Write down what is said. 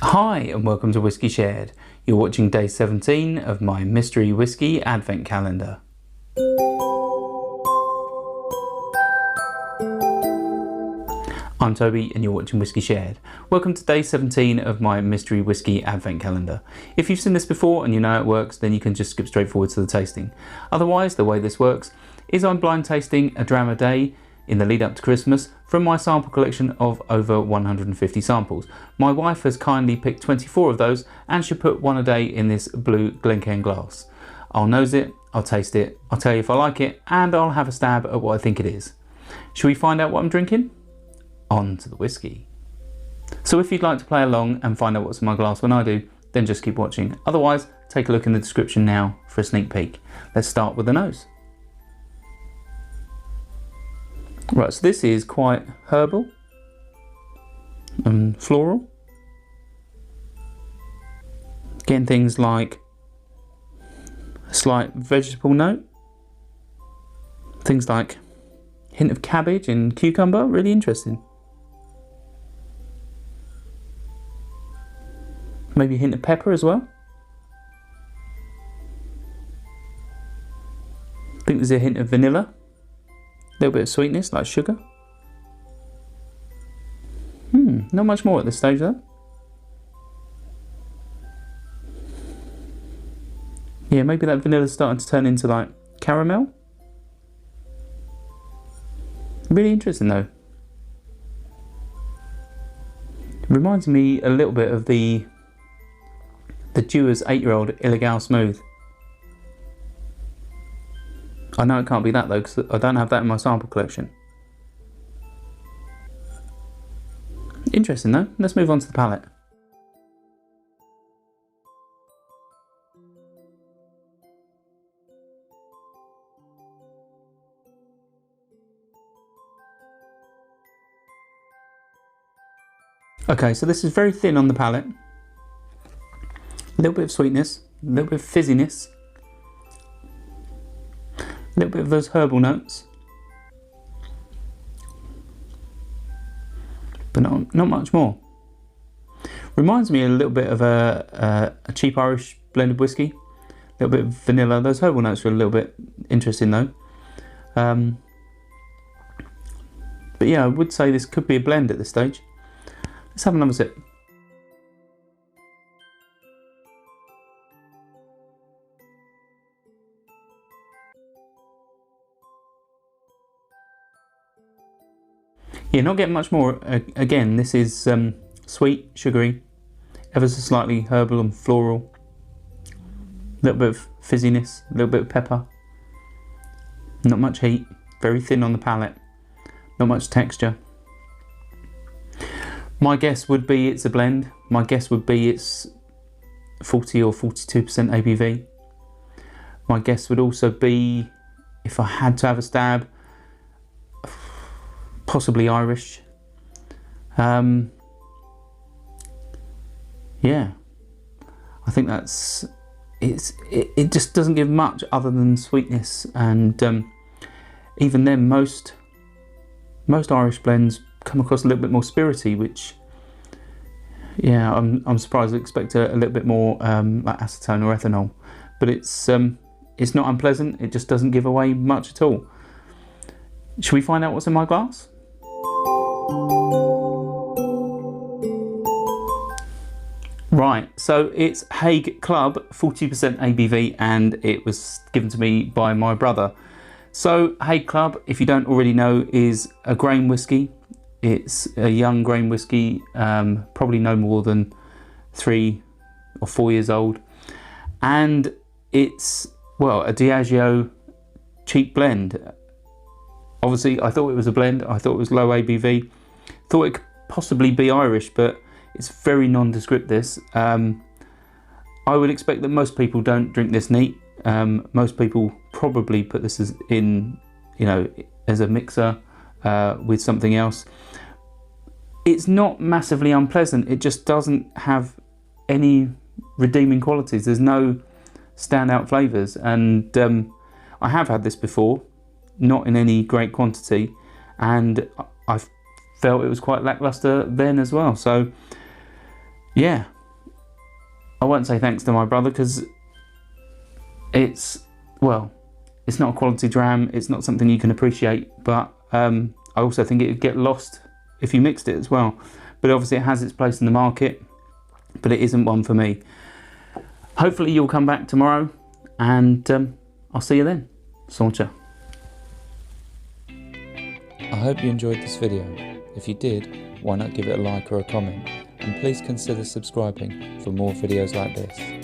Hi and welcome to Whiskey Shared. You're watching day 17 of my mystery whiskey advent calendar. I'm Toby and you're watching Whiskey Shared. Welcome to day 17 of my mystery whiskey advent calendar. If you've seen this before and you know how it works, then you can just skip straight forward to the tasting. Otherwise, the way this works is I'm blind tasting a dram a day in the lead up to Christmas from my sample collection of over 150 samples. My wife has kindly picked 24 of those and she'll put one a day in this blue Glencairn glass. I'll nose it, I'll taste it, I'll tell you if I like it, and I'll have a stab at what I think it is. Shall we find out what I'm drinking? On to the whiskey. So if you'd like to play along and find out what's in my glass when I do, then just keep watching. Otherwise, take a look in the description now for a sneak peek. Let's start with the nose. Right, so this is quite herbal and floral. Getting things like a slight vegetable note. Things like a hint of cabbage and cucumber, really interesting. Maybe a hint of pepper as well. I think there's a hint of vanilla. A little bit of sweetness, like sugar. Not much more at this stage though. Yeah, maybe that vanilla's starting to turn into like caramel. Really interesting though. It reminds me a little bit of the Dewar's 8-year-old Illegal Smooth. I know it can't be that though, because I don't have that in my sample collection. Interesting though. Let's move on to the palate. Okay, so this is very thin on the palate. A little bit of sweetness, a little bit of fizziness. A little bit of those herbal notes, but not much more. Reminds me a little bit of a cheap Irish blended whiskey. A little bit of vanilla. Those herbal notes are a little bit interesting though. But yeah, I would say this could be a blend at this stage. Let's have another sip. Yeah, not getting much more. Again, this is sweet, sugary, ever so slightly herbal and floral. A little bit of fizziness, a little bit of pepper. Not much heat, very thin on the palate, not much texture. My guess would be it's a blend. My guess would be it's 40 or 42% ABV. My guess would also be, if I had to have a stab, possibly Irish. Yeah, I think that's it just doesn't give much other than sweetness, and even then most Irish blends come across a little bit more spirity, which yeah, I'm surprised. I expect a little bit more like acetone or ethanol, but it's not unpleasant. It just doesn't give away much at all. Should we find out what's in my glass? Right, so it's Haig Club, 40% ABV, and it was given to me by my brother. So Haig Club, if you don't already know, is a grain whiskey. It's a young grain whiskey, probably no more than 3 or 4 years old. And it's, well, a Diageo cheap blend. Obviously, I thought it was a blend. I thought it was low ABV. Thought it could possibly be Irish, but it's very nondescript, this. I would expect that most people don't drink this neat. Most people probably put this as as a mixer with something else. It's not massively unpleasant. It just doesn't have any redeeming qualities. There's no standout flavours, and I have had this before, not in any great quantity, and I felt it was quite lackluster then as well. So yeah, I won't say thanks to my brother because it's not a quality dram, it's not something you can appreciate, but I also think it would get lost if you mixed it as well. But obviously it has its place in the market, but it isn't one for me. Hopefully you'll come back tomorrow, and I'll see you then. Saunter. I hope you enjoyed this video. If you did, why not give it a like or a comment, and please consider subscribing for more videos like this.